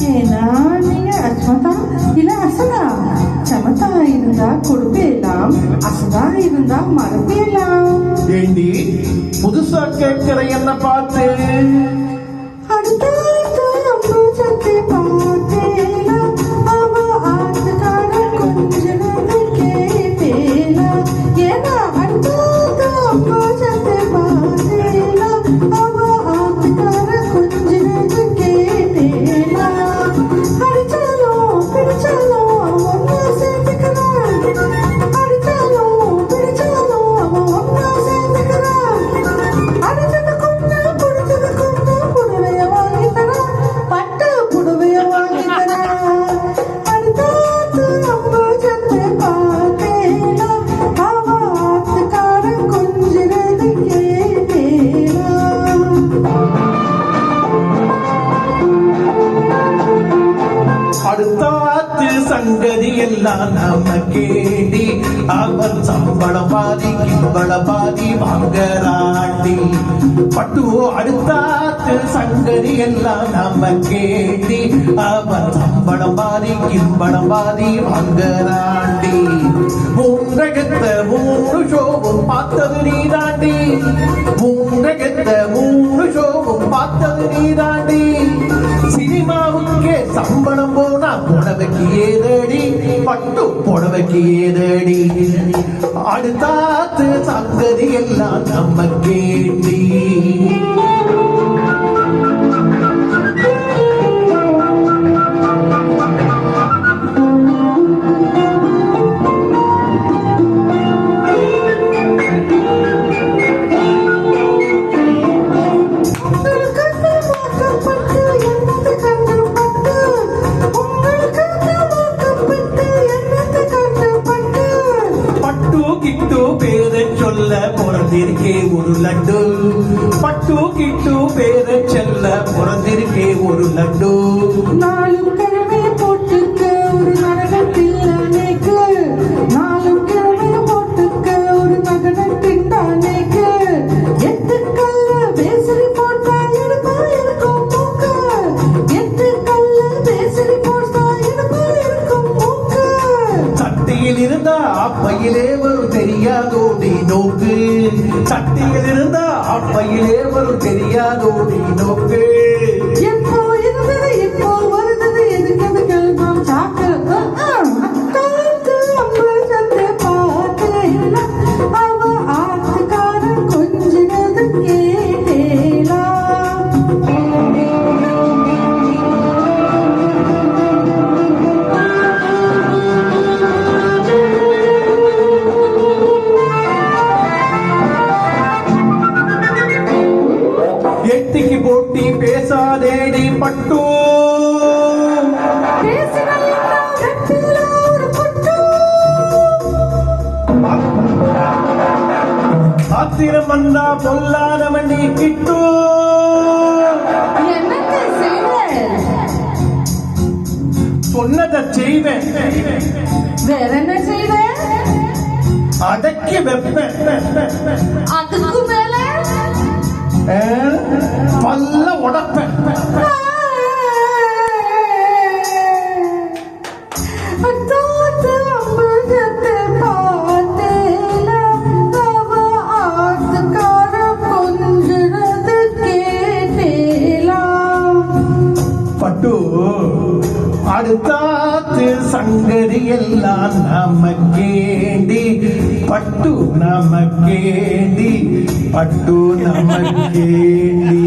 ஏன்னா நீங்க அச்சமதா இல்ல அசதா? சமத்தா இருந்தா கொடுப்பேலாம், அசதா இருந்தா மறப்பேலாம். ஏண்டி புதுசா கேட்கிற என்ன பார்த்து? அடுத்த அம்பூஜத்தை பார்த்தேலாம், அவ ஆத்துக்கார கொஞ்சம் கேட்டேலாம். ஏன்னா அடுத்த அம்பூஜத்தை பார்த்தேலாம், அவ ஆத்துக்கார கொஞ்சம் கேட்டேலாம். அடிச்சாலும் பிடிச்சாலும் ஒன்னா சேர்த்துக்கிறான், அடிச்சாலும் பிடிச்சாலும் அவன் ஒன்னா சேர்த்துக்கிறான். அடிச்சது கொண்டு புடிச்சது கொண்டு புடவைய வாங்கி தரான், பட்டு புடவைய வாங்கி தரான். அடுத்தாத்து அம்பூஜத்தை பார்த்தேலாம், அவ ஆத்துக்காரன் கொஞ்சிறது கேட்டேலாம். அடுத்தாத்து சங்கதி எல்லாம் நாம கேடி, அவன் சம்பளம் பாதி கிம்பள பாதி வாங்கராண்டி. பட்டு அடுத்தாத்து சங்கதி எல்லாம் நாம கேடி, அவன் சம்பளம் பாதி கிம்பளம் பாதி வாங்கராண்டி. மூன்றகத்த மூணு ஷோவும் பார்த்தது நீதாண்டி, மூன்றகத்த மூணு ஷோவும் பார்த்தது நீதாண்டி. சினிமாவுக்கே சம்பளம் போனா புடவைக்கு ஏதடி, பட்டு புடவைக்கு ஏதடி. அடுத்தாத்து சங்கதி எல்லாம் நம்ம கேட்டி. சொல்ல பிறந்திருக்கே ஒரு லட்டு, பட்டு கிட்டு பேர செல்ல பிறந்திருக்கே ஒரு லட்டு. நாளும் கிழமை போட்டுக்க ஒரு நகனத்தில் அணைக்கு, நாளும் கிழமை போட்டுக்க ஒரு நகனத்தின் அணைக்கு. எட்டுக்கல்ல பேசரி போட்டா எடுப்பா இருக்கும் மூக்கு, எட்டுக்கல்ல பேசரி போட்டா எடுப்பா இருக்கும் மூக்கு. சட்டியில் இருந்தா அப்பையிலே வரும் தெரியாதோடி நோக்கு, சட்டியில் இருந்தா அப்பையிலே வரும் தெரியாதோடி நோக்கு. எப்போ இருந்தது இப்போ வருது எதுக்கு நாம் சாக்கிறது. அக்காத்து அம்பூஜத்தை பார்த்தேலாம், அவ ஆத்துக்காரன் கொஞ்சினது கேட்டேலாம். எட்டிக்கு போட்டி பேசாதேடி பட்டு, ஆத்திரம் வந்தா பொல்லாதவன் நீ கிட்டு. சொன்னதை செய்வேன், வேற என்ன செய்வேன்? அடக்கி வைப்பேன். அதுக்கு மேல பல்ல உடப்பேன். அத்தாத்து அம்பூஜத்தை பார்த்தேலாம், அவ ஆத்துக்கார கொஞ்சினது கேட்டேலாம். பட்டு அடுத்தாத்து சங்கதி எல்லாம் நமக்கேண்டி, பட்டு நமக்கேண்டி, பட்டு நமக்கேண்டி.